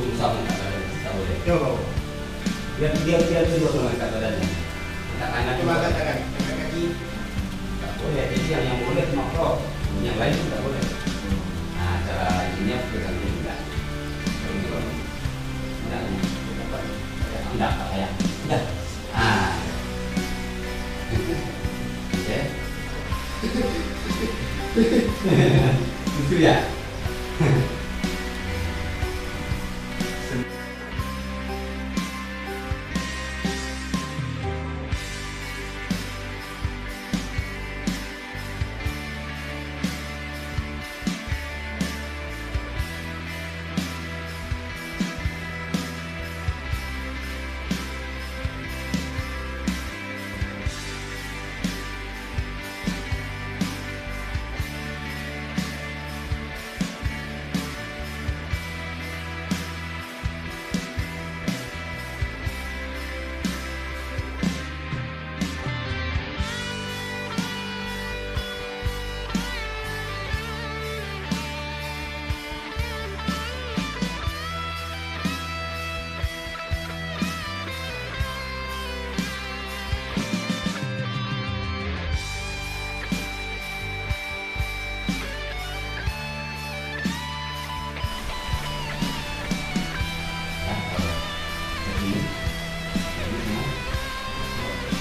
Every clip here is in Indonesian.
susah mengangkat badan, tidak boleh. Coba. Dia dulu mengangkat badannya. Angkat tangan, Coba angkat tangan, angkat kaki. tidak boleh. Ini yang boleh cuma pro, yang lain tidak boleh. Nah, cara ininya pegang ini enggak. Enggak, kayak. Enggak. Ah. Oke. Lucu ya?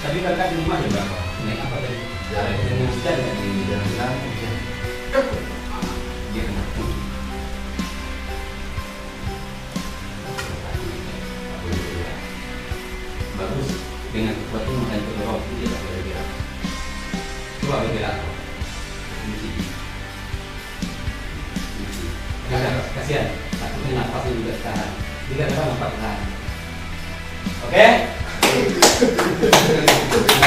Tapi kakak di rumah ya berapa? Naik apa tadi? Dengan hujan nggak di jalan hujan? Dia kena tuh. Bagus dengan kekuatan makan telur dia tak boleh gerak. Coba bergerak. Kasihan. Takutnya napasnya juga tahan. Dia kata nampak tahan. Oke?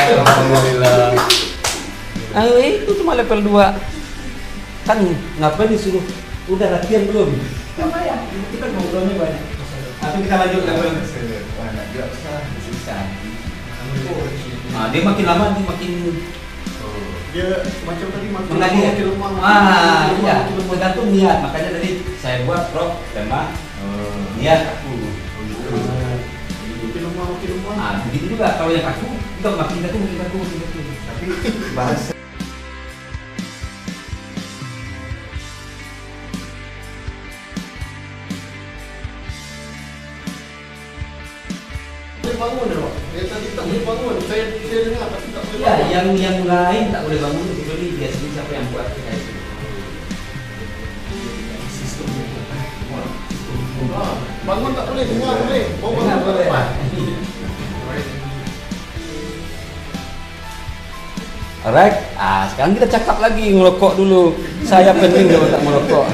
Alhamdulillah. Itu cuma level 2. Kan ngapain disuruh? Udah latihan belum? Lumayan. Itu kan ngobrolnya banyak. Nanti kita lanjut level Banyak juga sisa. Nah, dia makin lama dia makin Dia macam tadi mengalir. makin lemah. Iya. Tergantung niat. Makanya tadi saya buat prop tema niat aku. Makin lemah, makin lemah. Nah, begitu juga kalau yang kaku, itu makin kaku. Tapi bahasa Bangun ya, Pak. Dia tadi tak boleh bangun. Saya dengar tapi tak boleh Ya, bangun. yang lain tak boleh bangun kecuali biasanya siapa yang buat kayak itu. Bangun tak boleh, dengar boleh. Mau Dengar bangun boleh. cepat. Alright, sekarang kita cakap lagi ngerokok dulu. Saya penting kalau tak merokok.